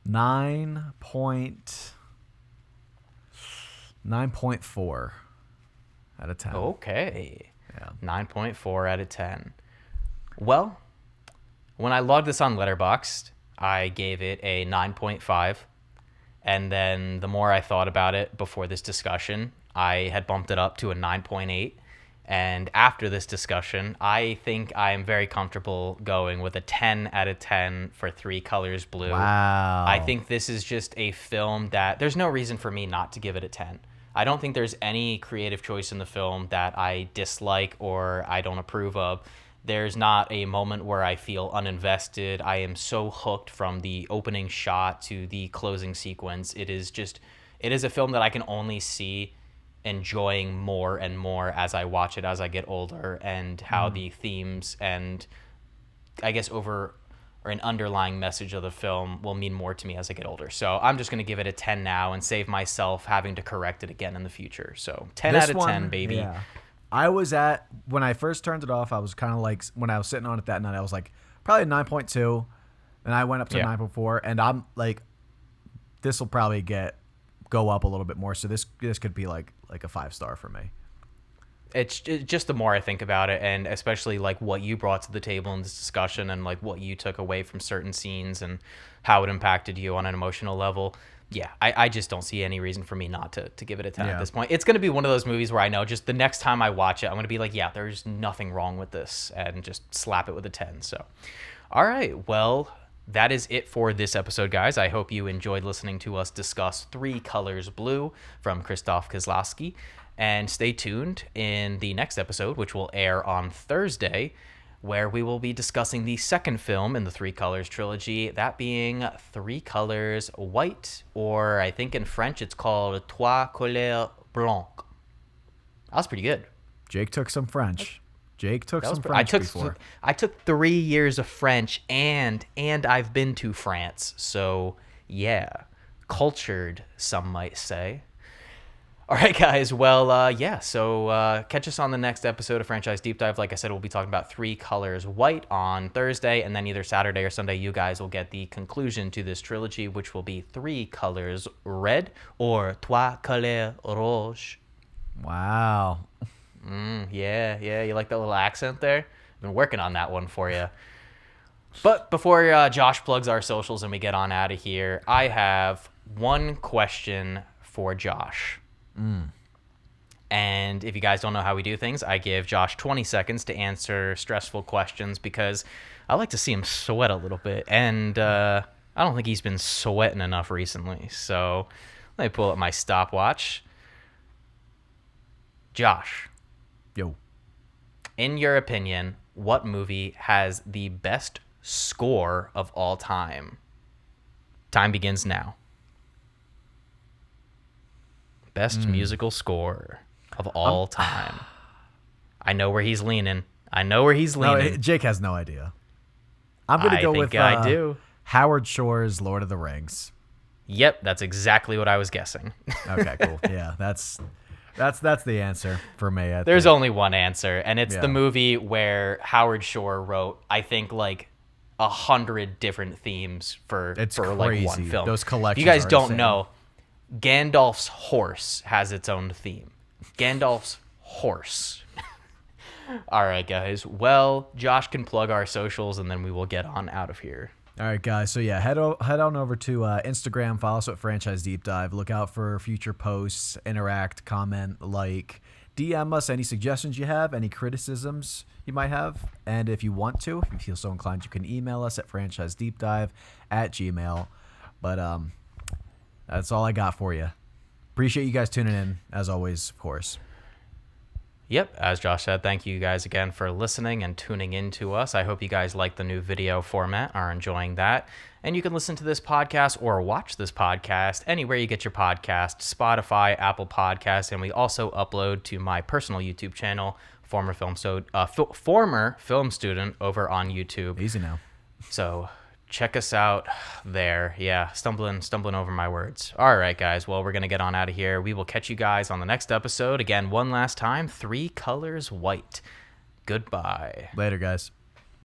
9.4 out of 10. Okay. Yeah. 9.4 out of 10. Well, when I logged this on Letterboxd, I gave it a 9.5. And then the more I thought about it before this discussion, I had bumped it up to a 9.8. And after this discussion, I think I'm very comfortable going with a 10 out of 10 for Three Colors Blue. Wow. I think this is just a film that there's no reason for me not to give it a 10. I don't think there's any creative choice in the film that I dislike or I don't approve of. There's not a moment where I feel uninvested. I am so hooked from the opening shot to the closing sequence. It is a film that I can only see enjoying more and more as I watch it as I get older, and how the themes and I guess an underlying message of the film will mean more to me as I get older. So I'm just going to give it a 10 now and save myself having to correct it again in the future. So 10 out of 10, baby. Yeah. I was when I first turned it off, I was kind of like, when I was sitting on it that night, I was like, probably 9.2. And I went up to 9.4. And I'm like, this will probably go up a little bit more. So this could be like a 5-star for me. It's just the more I think about it, and especially like what you brought to the table in this discussion and like what you took away from certain scenes and how it impacted you on an emotional level. Yeah, I just don't see any reason for me not to give it a 10 at this point. It's going to be one of those movies where I know just the next time I watch it, I'm going to be like, yeah, there's nothing wrong with this, and just slap it with a 10. So, all right, well, that is it for this episode, guys. I hope you enjoyed listening to us discuss Three Colors Blue from Krzysztof Kieślowski. And stay tuned in the next episode, which will air on Thursday, where we will be discussing the second film in the Three Colors trilogy, that being Three Colors White, or I think in French it's called Trois Couleurs Blancs. That was pretty good. Jake took some French. Before. I took 3 years of French, and I've been to France. So, yeah, cultured, some might say. All right, guys. Well, yeah. So catch us on the next episode of Franchise Deep Dive. Like I said, we'll be talking about 3 Colors White on Thursday, and then either Saturday or Sunday, you guys will get the conclusion to this trilogy, which will be 3 Colors Red or Trois Couleurs Rouge. Wow. Yeah. You like that little accent there? Been working on that one for you. But before Josh plugs our socials and we get on out of here, I have one question for Josh. And if you guys don't know how we do things, I give Josh 20 seconds to answer stressful questions because I like to see him sweat a little bit. And I don't think he's been sweating enough recently. So let me pull up my stopwatch. Josh. Yo. In your opinion, what movie has the best score of all time? Time begins now. Best musical score of all time. I know where he's leaning. No, Jake has no idea. I'm going to go with I do. Howard Shore's Lord of the Rings. Yep, that's exactly what I was guessing. Okay, cool. Yeah, that's the answer for me. There's only one answer, and it's the movie where Howard Shore wrote, I think, like 100 different themes for like one film. Those collections. If you guys are don't insane. know, Gandalf's horse has its own theme. Gandalf's horse. All right, guys. Well, Josh can plug our socials, and then we will get on out of here. All right, guys. So yeah, head on over to Instagram. Follow us at Franchise Deep Dive. Look out for future posts. Interact, comment, like, DM us any suggestions you have, any criticisms you might have, and if you want to, if you feel so inclined, you can email us at franchisedeepdive@gmail.com. But that's all I got for you. Appreciate you guys tuning in, as always, of course. Yep, as Josh said, thank you guys again for listening and tuning in to us. I hope you guys like the new video format, are enjoying that. And you can listen to this podcast or watch this podcast anywhere you get your podcast, Spotify, Apple Podcasts, and we also upload to my personal YouTube channel, former film student over on YouTube. Easy now. So check us out there. Yeah, stumbling over my words. All right, guys. Well, we're going to get on out of here. We will catch you guys on the next episode. Again, one last time, 3 Colors White. Goodbye. Later, guys.